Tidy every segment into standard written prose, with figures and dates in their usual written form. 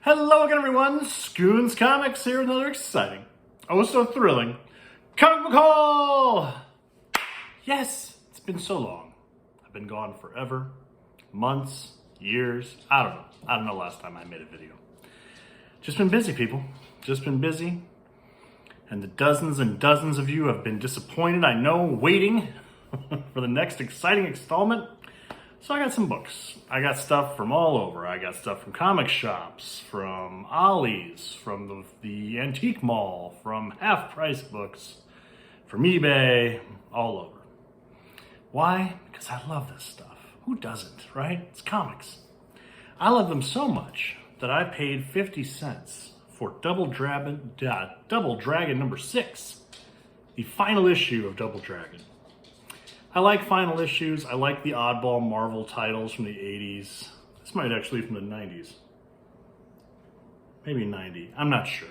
Hello again, everyone. Scoons Comics here with another exciting, oh so thrilling comic book haul. Yes, it's been so long. I've been gone forever, months, years. I don't know last time I made a video. Just been busy, people. Just been busy. And the dozens and dozens of you have been disappointed, I know, waiting for the next exciting installment. So I got some books. I got stuff from all over. I got stuff from comic shops, from Ollie's, from the antique mall, from half-price books, from eBay, all over. Why? Because I love this stuff. Who doesn't, right? It's comics. I love them so much that I paid 50 cents for Double Dragon number 6, the final issue of Double Dragon. I like final issues. I like the oddball Marvel titles from the 80s. This might actually be from the 90s. Maybe 90. I'm not sure.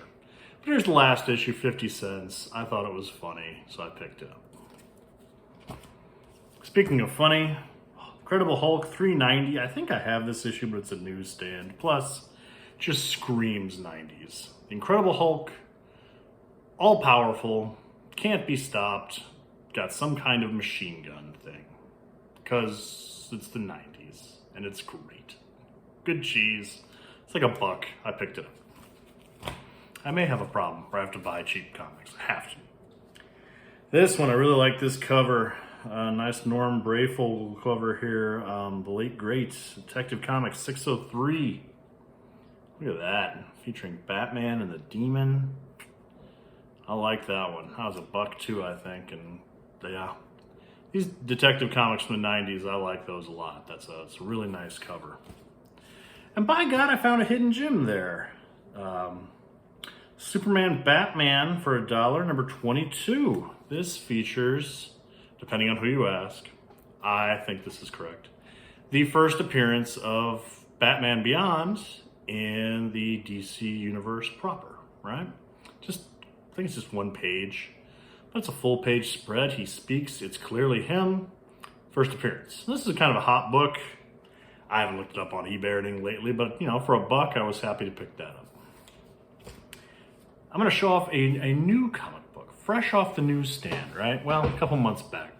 But here's the last issue, 50 cents. I thought it was funny, so I picked it up. Speaking of funny, Incredible Hulk 390. I think I have this issue, but it's a newsstand. Plus, just screams 90s. Incredible Hulk, all-powerful, can't be stopped. Got some kind of machine gun thing because it's the 90s and it's great. Good cheese. It's like $1. I picked it up. I may have a problem where I have to buy cheap comics. I have to. This one, I really like this cover. Nice Norm Brayfogle cover here. The late great Detective Comics 603. Look at that. Featuring Batman and the Demon. I like that one. That was $1 too, I think. And yeah, these Detective Comics from the 90s, I like those a lot. It's a really nice cover. And by God, I found a hidden gem there. Superman Batman for $1, number 22. This features, depending on who you ask, I think this is correct, the first appearance of Batman Beyond in the DC universe proper, right? I think it's just one page. It's a full page spread. He speaks. It's clearly him. First appearance. This is kind of a hot book. I haven't looked it up on eBay or anything lately, but you know, for $1, I was happy to pick that up. I'm going to show off a new comic book, fresh off the newsstand, right? Well, a couple months back.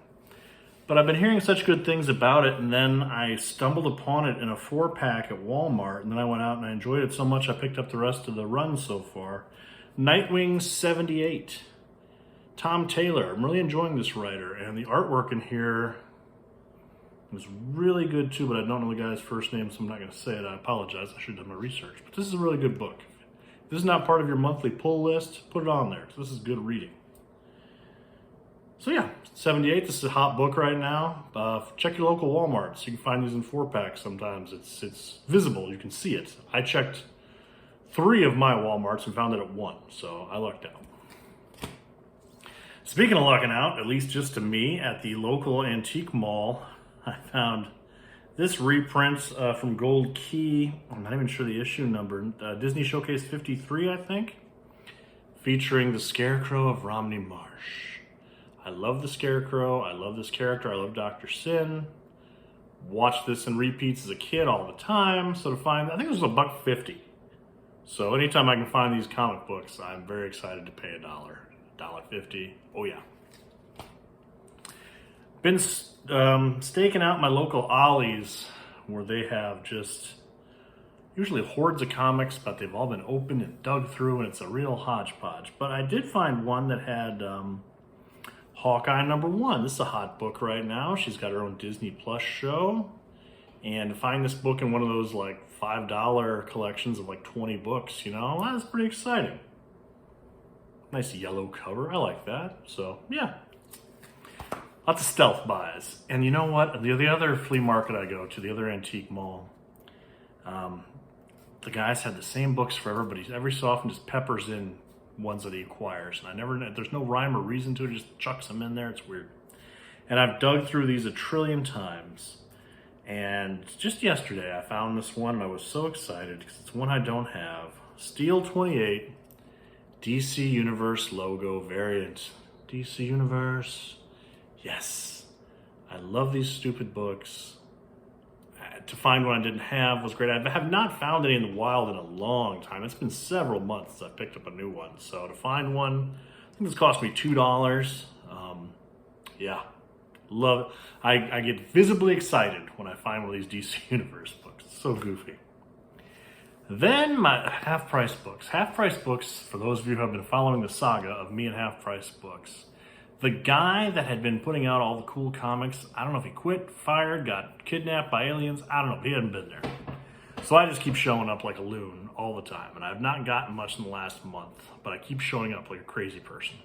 But I've been hearing such good things about it, and then I stumbled upon it in a 4-pack at Walmart, and then I went out and I enjoyed it so much I picked up the rest of the run so far. Nightwing 78. Tom Taylor. I'm really enjoying this writer, and the artwork in here was really good too, but I don't know the guy's first name, so I'm not going to say it. I apologize. I should have done my research. But this is a really good book. If this is not part of your monthly pull list, put it on there. This is good reading. So yeah, 78. This is a hot book right now. Check your local Walmarts. You can find these in 4-packs sometimes. It's visible. You can see it. I checked 3 of my Walmarts and found it at 1, so I lucked out. Speaking of lucking out, at least just to me, at the local antique mall, I found this reprint from Gold Key. I'm not even sure the issue number. Disney Showcase 53, I think, featuring the Scarecrow of Romney Marsh. I love the Scarecrow. I love this character. I love Dr. Sin. Watched this in repeats as a kid all the time. So to find, I think it was $1.50. So anytime I can find these comic books, I'm very excited to pay $1. $1.50. Oh yeah. Been staking out my local Ollie's, where they have just usually hordes of comics, but they've all been opened and dug through, and it's a real hodgepodge. But I did find one that had Hawkeye number 1. This is a hot book right now. She's got her own Disney Plus show, and to find this book in one of those like $5 collections of like 20 books, you know, that's pretty exciting. Nice yellow cover. I like that. So, yeah. Lots of stealth buys. And you know what? The other flea market I go to, the other antique mall, the guys had the same books for everybody. Every so often just peppers in ones that he acquires. And there's no rhyme or reason to it. Just chucks them in there. It's weird. And I've dug through these a trillion times. And just yesterday I found this one and I was so excited because it's one I don't have. Steel 28. DC Universe logo variant. DC Universe. Yes. I love these stupid books. to find one I didn't have was great. I have not found any in the wild in a long time. It's been several months since I picked up a new one. So to find one, I think this cost me $2. Yeah, love it. I get visibly excited when I find one of these DC Universe books. It's so goofy. Then my half-price books. Half-price books, for those of you who have been following the saga of me and half-price books, the guy that had been putting out all the cool comics, I don't know if he quit, fired, got kidnapped by aliens, I don't know, he hadn't been there. So I just keep showing up like a loon all the time, and I've not gotten much in the last month, but I keep showing up like a crazy person.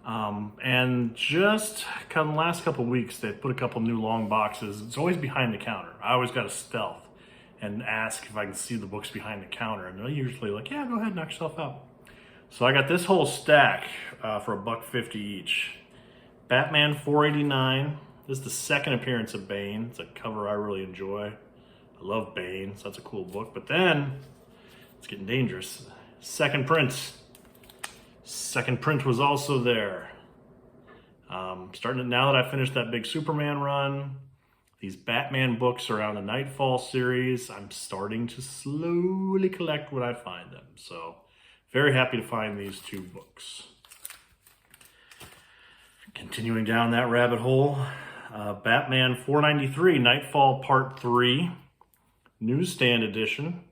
And just kind of the last couple weeks, they've put a couple new long boxes. It's always behind the counter. I always got to stealth and ask if I can see the books behind the counter, and they're usually like, yeah, go ahead, knock yourself out. So I got this whole stack for $1.50 each. Batman 489. This is the second appearance of Bane. It's a cover I really enjoy. I love Bane, so that's a cool book. But then, it's getting dangerous. Second print. Second print was also there. Starting now that I finished that big Superman run, these Batman books around the Nightfall series, I'm starting to slowly collect when I find them. So, very happy to find these two books. Continuing down that rabbit hole, Batman 493, Nightfall Part 3, newsstand edition.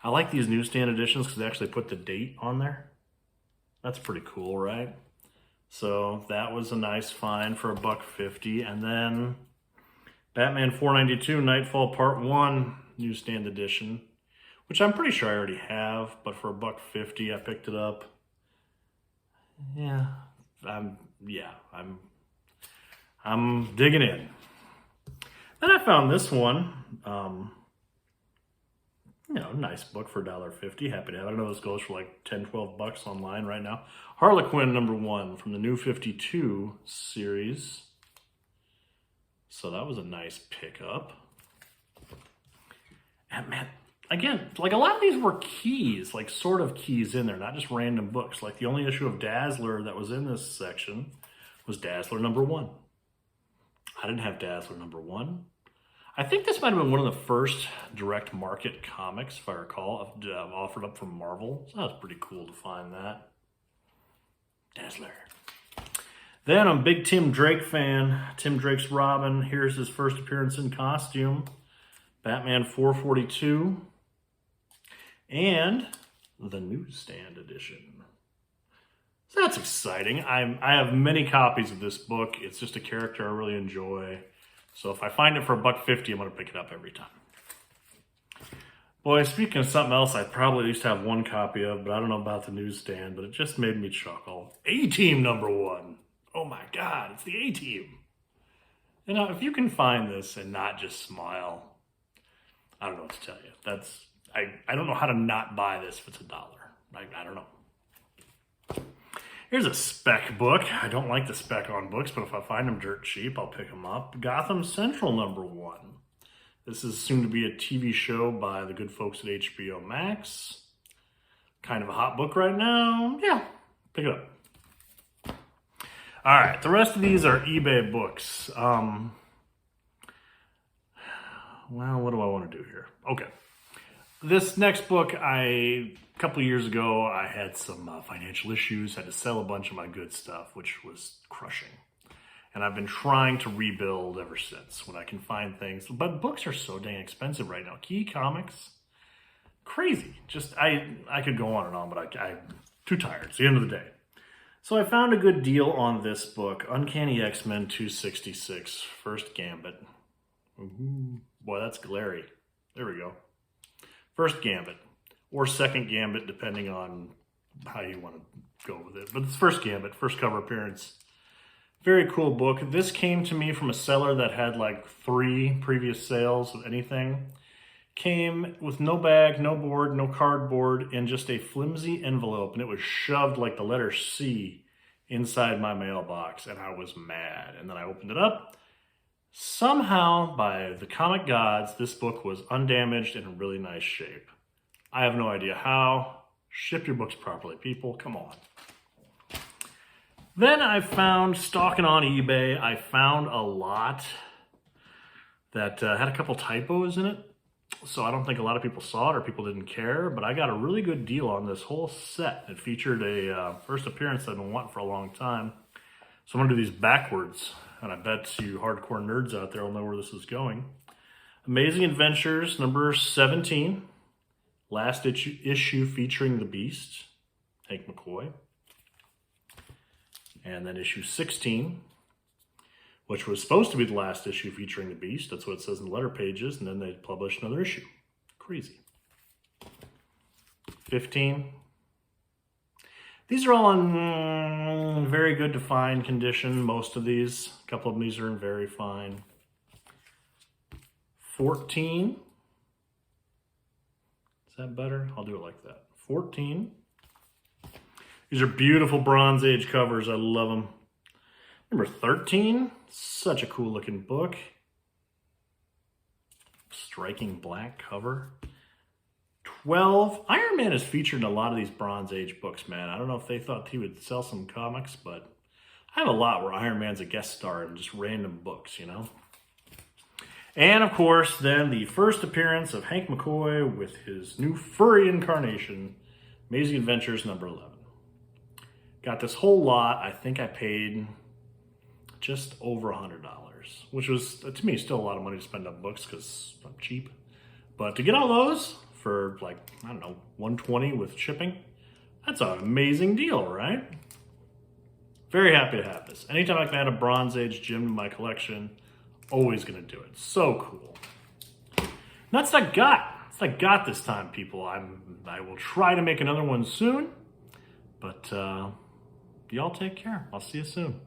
I like these newsstand editions because they actually put the date on there. That's pretty cool, right? So that was a nice find for $1.50. And then Batman 492, Nightfall Part 1, newsstand edition, which I'm pretty sure I already have, but for $1.50 I picked it up. Yeah, I'm digging in. Then I found this one. Nice book for $1.50. Happy to have it. I know this goes for like $10-12 online right now. Harlequin #1 from the New 52 series. So that was a nice pickup. And man, again, like a lot of these were keys, like sort of keys in there, not just random books. Like the only issue of Dazzler that was in this section was Dazzler #1. I didn't have Dazzler #1. I think this might have been one of the first direct market comics, if I recall, offered up from Marvel. So that was pretty cool to find that. Dazzler. Then I'm a big Tim Drake fan. Tim Drake's Robin. Here's his first appearance in costume. Batman 442. And the newsstand edition. So that's exciting. I have many copies of this book. It's just a character I really enjoy. So if I find it for $1.50, I'm going to pick it up every time. Boy, speaking of something else I probably at least have one copy of, but I don't know about the newsstand, but it just made me chuckle. A-Team #1. Oh my God, it's the A-Team. You know, if you can find this and not just smile, I don't know what to tell you. I don't know how to not buy this if it's $1. I don't know. Here's a spec book. I don't like the spec on books, but if I find them dirt cheap, I'll pick them up. Gotham Central #1. This is soon to be a TV show by the good folks at HBO Max. Kind of a hot book right now. Yeah, pick it up. All right, the rest of these are eBay books. Well, what do I want to do here? Okay. This next book, a couple of years ago, I had some financial issues, had to sell a bunch of my good stuff, which was crushing. And I've been trying to rebuild ever since when I can find things. But books are so dang expensive right now. Key Comics, crazy. Just, I could go on and on, but I'm too tired. It's the end of the day. So I found a good deal on this book, Uncanny X-Men 266, First Gambit. Ooh, boy, that's glary. There we go. First Gambit, or Second Gambit, depending on how you want to go with it. But it's First Gambit, first cover appearance. Very cool book. This came to me from a seller that had like 3 previous sales of anything. Came with no bag, no board, no cardboard, and just a flimsy envelope. And it was shoved like the letter C inside my mailbox. And I was mad. And then I opened it up. Somehow, by the comic gods, this book was undamaged and in really nice shape. I have no idea how. Ship your books properly, people. Come on. Then I found, stalking on eBay, I found a lot that had a couple typos in it. So I don't think a lot of people saw it or people didn't care, but I got a really good deal on this whole set. It featured a first appearance I've been wanting for a long time. So I'm gonna do these backwards, and I bet you hardcore nerds out there will know where this is going. Amazing Adventures number 17, last issue featuring the Beast, Hank McCoy. And then issue 16, which was supposed to be the last issue featuring the Beast. That's what it says in the letter pages, and then they published another issue. Crazy. 15. These are all in very good to fine condition, most of these. A couple of these are in very fine. 14. Is that better? I'll do it like that. 14. These are beautiful Bronze Age covers. I love them. Number 13. Such a cool looking book. Striking black cover. 12. Iron Man is featured in a lot of these Bronze Age books, man. I don't know if they thought he would sell some comics, but I have a lot where Iron Man's a guest star in just random books, you know? And of course, then the first appearance of Hank McCoy with his new furry incarnation, Amazing Adventures number 11. Got this whole lot. I think I paid just over $100, which was, to me, still a lot of money to spend on books because I'm cheap. But to get all those for like, I don't know, $120 with shipping, that's an amazing deal, right? Very happy to have this. Anytime I can add a Bronze Age gem to my collection, always gonna do it. So cool. And that's what I got. That's what I got this time, people. I will try to make another one soon, but y'all take care. I'll see you soon.